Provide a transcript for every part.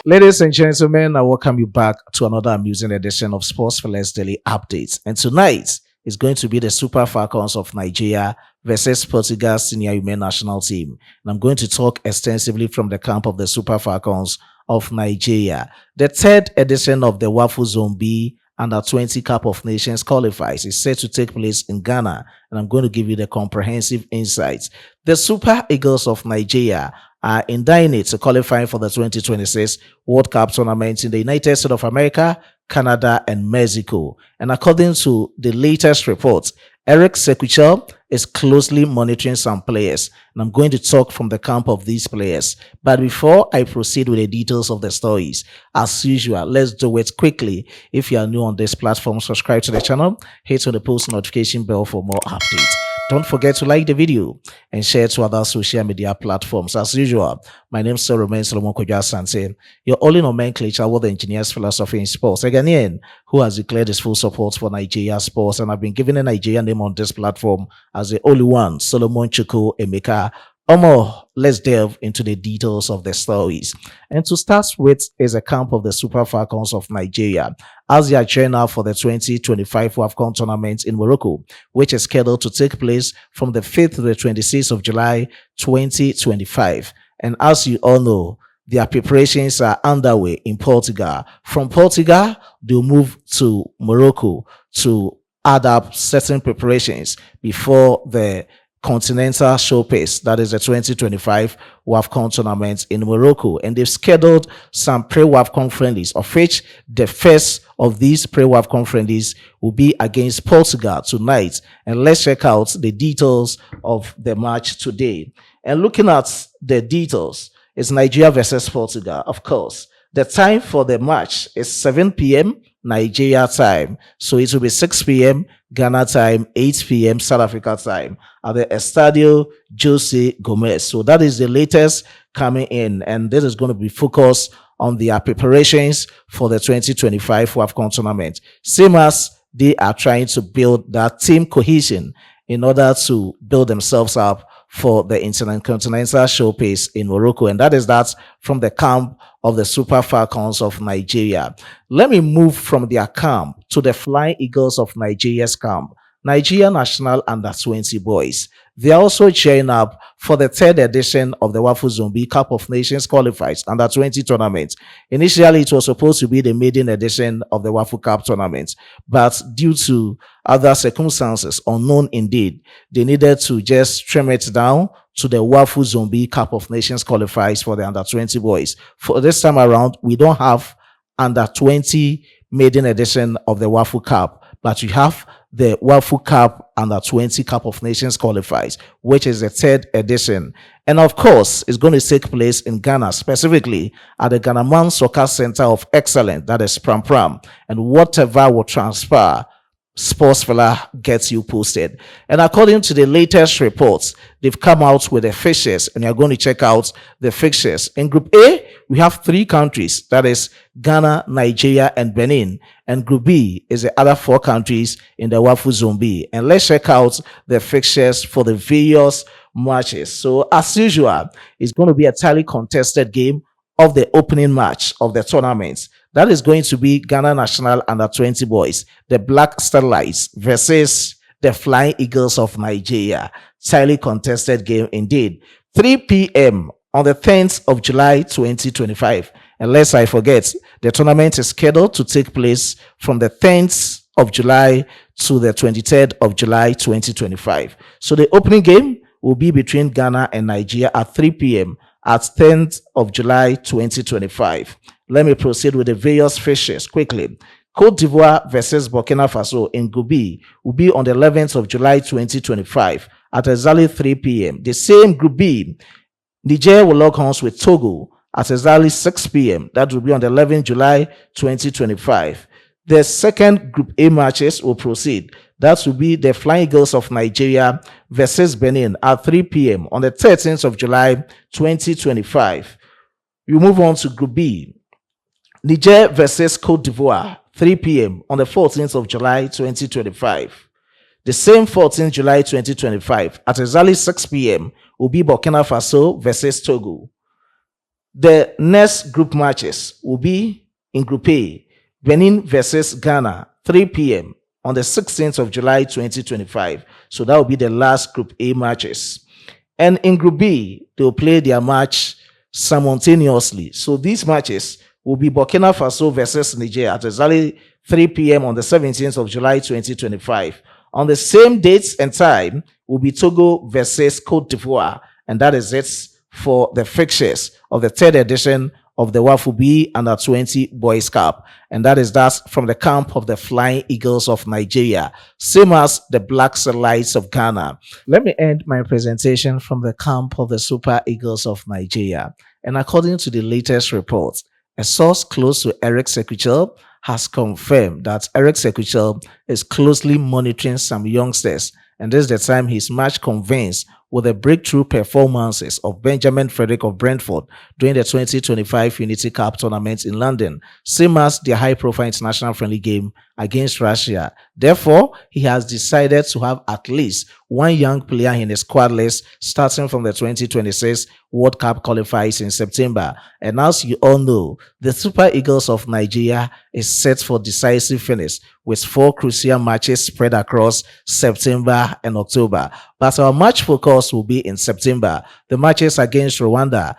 Ladies and gentlemen, I welcome you back to another amusing edition of Sports Fearless Daily Updates. And tonight is going to be the Super Falcons of Nigeria versus Portugal Senior Women National Team. And I'm going to talk extensively from the camp of the Super Falcons of Nigeria. The third edition of the Wafu Zone B Under 20 Cup of Nations qualifies is set to take place in Ghana, and I'm going to give you the comprehensive insights. The Super Eagles of Nigeria are indefinite to qualify for the 2026 World Cup tournament in the United States of America, Canada, and Mexico. And according to the latest reports, Eric Sekuchel is closely monitoring some players, and I'm going to talk from the camp of these players. But before I proceed with the details of the stories, as usual, let's do it quickly. If you are new on this platform, subscribe to the channel, hit on the post notification bell for more updates. Don't forget to like the video and share it to other social media platforms. As usual, my name still remains Solomon Kojo Asante, your only nomenclature with the engineer's philosophy in sports, a Ghanaian who has declared his full support for Nigeria sports, and I've been given a Nigerian name on this platform as the only one, Solomon Chuku Emeka. Let's delve into the details of the stories. And to start with is a camp of the Super Falcons of Nigeria as they are gearing up for the 2025 WAFCON tournament in Morocco, which is scheduled to take place from the 5th to the 26th of July 2025. And as you all know, their preparations are underway in Portugal. From Portugal, they'll move to Morocco to add up certain preparations before the Continental Showcase, that is the 2025 WAFCON tournament in Morocco, and they've scheduled some pre-WAFCON friendlies, of which the first of these pre-WAFCON friendlies will be against Portugal tonight. And let's check out the details of the match today. And looking at the details, it's Nigeria versus Portugal, of course. The time for the match is 7 p.m. Nigeria time. So it will be 6 p.m. Ghana time, 8 p.m. South Africa time at the Estadio Jose Gomez. So that is the latest coming in. And this is going to be focused on their preparations for the 2025 WAFCON tournament. Same as they are trying to build that team cohesion in order to build themselves up for the Intercontinental Showcase in Morocco. And that is that from the camp of the Super Falcons of Nigeria. Let me move from their camp to the Flying Eagles of Nigeria's camp. Nigeria National Under 20 boys. They are also cheering up for the third edition of the Wafu Zombi Cup of Nations qualifiers Under 20 tournament. Initially, it was supposed to be the maiden edition of the Wafu Cup tournament, but due to other circumstances, unknown indeed, they needed to just trim it down to the Wafu Zombi Cup of Nations qualifiers for the Under 20 boys. For this time around, we don't have Under 20 maiden edition of the Wafu Cup, but we have the Wafu Cup Under 20 Cup of Nations qualifiers, which is the third edition. And of course, it's going to take place in Ghana, specifically at the Ghana Soccer Center of Excellence, that is Pram Pram. And whatever will transpire, Sportsfella gets you posted. And according to the latest reports, they've come out with the fixtures, and you're going to check out the fixtures. In Group A, we have 3 countries, that is Ghana, Nigeria, and Benin. And Group B is the other 4 countries in the Wafu Zone B. And let's check out the fixtures for the various matches. So as usual, it's going to be a tightly contested game of the opening match of the tournament. That is going to be Ghana National Under 20 boys, the Black Starlights versus the Flying Eagles of Nigeria. Tightly contested game indeed. 3 p.m. on the 10th of July 2025. And lest I forget, the tournament is scheduled to take place from the 10th of July to the 23rd of July 2025. So the opening game will be between Ghana and Nigeria at 3 p.m. at 10th of July 2025. Let me proceed with the various fixtures quickly. Cote d'Ivoire versus Burkina Faso in Group B will be on the 11th of July 2025 at exactly 3 p.m. The same Group B, Niger will lock horns with Togo at exactly 6 p.m. That will be on the 11th July 2025. The second Group A matches will proceed. That will be the Flying Eagles of Nigeria versus Benin at 3 p.m. on the 13th of July 2025. We move on to Group B. Niger versus Cote d'Ivoire, 3 p.m. on the 14th of July 2025. The same 14th July 2025 at exactly 6 p.m. will be Burkina Faso versus Togo. The next group matches will be in Group A, Benin versus Ghana, 3 p.m. on the 16th of July 2025. So that will be the last Group A matches. And in Group B, they will play their match simultaneously. So these matches will be Burkina Faso versus Niger at exactly 3 p.m. on the 17th of July 2025. On the same dates and time will be Togo versus Cote d'Ivoire, and that is it for the fixtures of the third edition of the Wafubi Under 20 Boys Cup. And that is that from the camp of the Flying Eagles of Nigeria, same as the Black Satellites of Ghana. Let me end my presentation from the camp of the Super Eagles of Nigeria. And according to the latest report, a source close to Eric Sekuchel has confirmed that Eric Sekuchel is closely monitoring some youngsters, and this is the time he's much convinced with the breakthrough performances of Benjamin Frederick of Brentford during the 2025 Unity Cup tournament in London, same as their high-profile international friendly game against Russia. Therefore, he has decided to have at least one young player in his squad list starting from the 2026 World Cup qualifiers in September. And as you all know, the Super Eagles of Nigeria is set for decisive finish with 4 crucial matches spread across September and October. But our match focus will be in September. The matches against Rwanda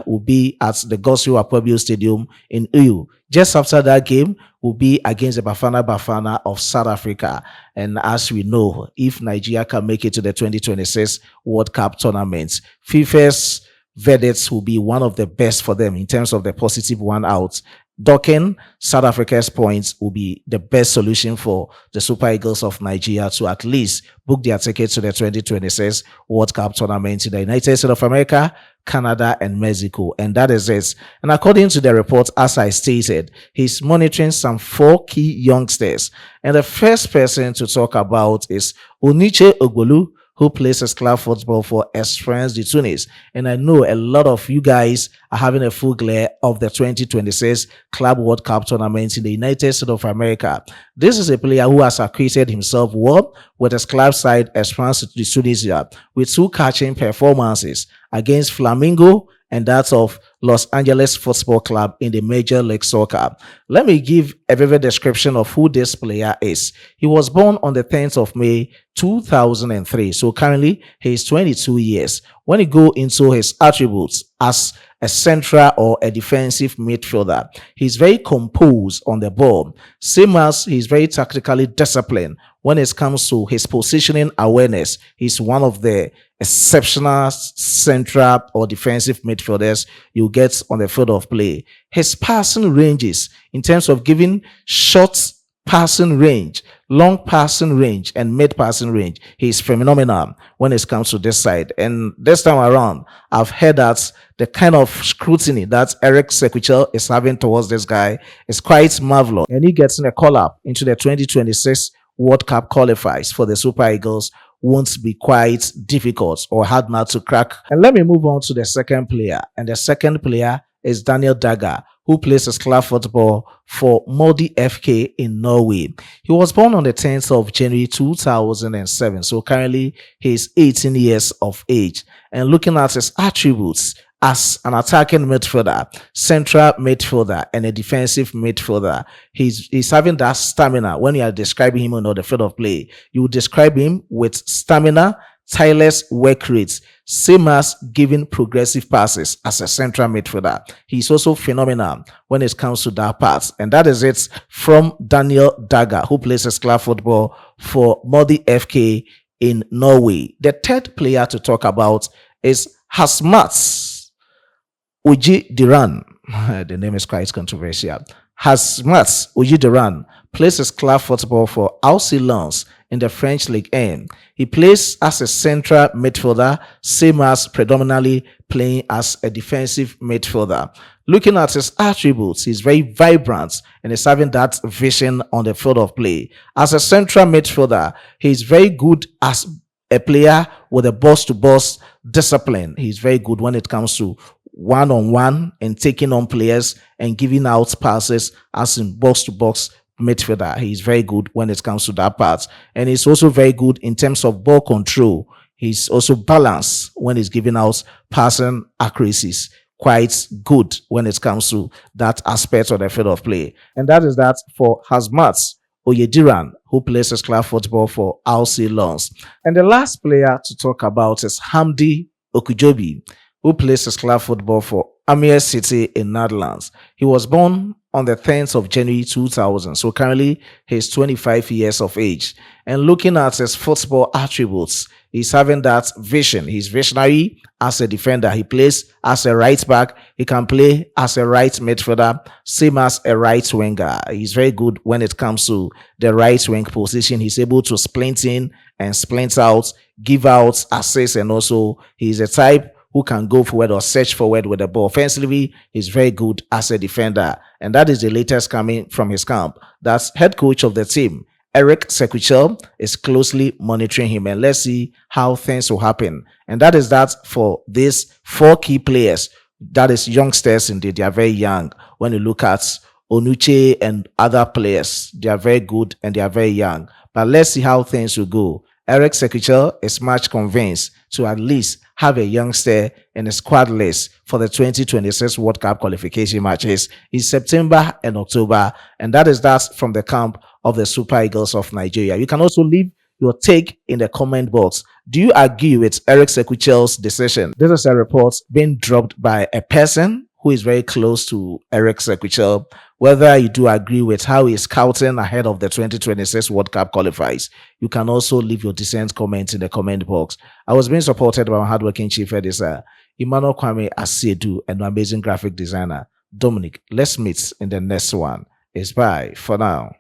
will be at the Gosio Akpabio Stadium in Uyu. Just after that game will be against the Bafana of South Africa. And as we know, if Nigeria can make it to the 2026 World Cup tournament, FIFA's verdicts will be one of the best for them in terms of the positive one out. Docking South Africa's points will be the best solution for the Super Eagles of Nigeria to at least book their tickets to the 2026 World Cup tournament in the United States of America, Canada, and Mexico. And that is it. And according to the report, as I stated, he's monitoring some 4 key youngsters. And the first person to talk about is Oniche Ogbolu, who plays as club football for Esperance de Tunis. And I know a lot of you guys are having a full glare of the 2026 Club World Cup tournament in the United States of America. This is a player who has acquitted himself well with his club side Esperance de Tunisia with 2 catching performances against Flamingo and that of Los Angeles Football Club in the Major League Soccer. Let me give a vivid description of who this player is. He was born on the 10th of May 2003, so currently he is 22 years. When you go into his attributes as a central or a defensive midfielder, he's very composed on the ball, same as he's very tactically disciplined. When it comes to his positioning awareness, he's one of the exceptional central or defensive midfielders you get on the field of play. His passing ranges in terms of giving short passing range, long passing range, and mid passing range, he's phenomenal when it comes to this side. And this time around, I've heard that the kind of scrutiny that Eric Sekuchel is having towards this guy is quite marvelous. And he gets in a call up into the 2026 World Cup qualifiers for the Super Eagles won't be quite difficult or hard not to crack. And let me move on to the second player. And the second player is Daniel Dagger, who plays as club football for Molde FK in Norway. He was born on the 10th of January 2007. So currently he is 18 years of age. And looking at his attributes, as an attacking midfielder, central midfielder, and a defensive midfielder, he's having that stamina. When you are describing him on the field of play, you would describe him with stamina, tireless work rates, same as giving progressive passes as a central midfielder. He's also phenomenal when it comes to that part. And that is it from Daniel Dagger, who plays as club football for Molde FK in Norway. The third player to talk about is Hasmats Uji Diran. The name is quite controversial. Hasmats Uji Diran plays his club football for Alcy Lens in the French League 1. He plays as a central midfielder, same as predominantly playing as a defensive midfielder. Looking at his attributes, he's very vibrant and is having that vision on the field of play. As a central midfielder, he's very good as a player with a boss-to-boss discipline. He's very good when it comes to one-on-one and taking on players and giving out passes as in box-to-box midfielder. He's very good when it comes to that part. And he's also very good in terms of ball control. He's also balanced when he's giving out passing accuracies. quite good when it comes to that aspect of the field of play. And that is that for Hazmat Oyediran, who plays his club football for RC Lons. And the last player to talk about is Hamdi Okujobi, who plays his club football for Amir City in Netherlands. He was born on the 10th of January 2000. So currently he's 25 years of age. And looking at his football attributes, he's having that vision. He's visionary as a defender. He plays as a right back. He can play as a right midfielder, same as a right winger. He's very good when it comes to the right wing position. He's able to splint in and splint out, give out assists, and also he's a type who can go forward or search forward with the ball. Offensively, he's very good as a defender. And that is the latest coming from his camp. That's head coach of the team, Eric Sekuchel, is closely monitoring him. And let's see how things will happen. And that is that for these 4 key players. That is youngsters indeed. They are very young. When you look at Onuche and other players, they are very good and they are very young. But let's see how things will go. Eric Sekuchel is much convinced to at least have a youngster in the squad list for the 2026 World Cup qualification matches in September and October. And that is that from the camp of the Super Eagles of Nigeria. You can also leave your take in the comment box. Do you agree with Eric Sekuchel's decision? This is a report being dropped by a person who is very close to Eric Sekuchel. Whether you do agree with how he's scouting ahead of the 2026 World Cup qualifiers, you can also leave your decent comments in the comment box. I was being supported by my hardworking chief editor, Emmanuel Kwame Asiedu, and my amazing graphic designer, Dominic. Let's meet in the next one. It's bye for now.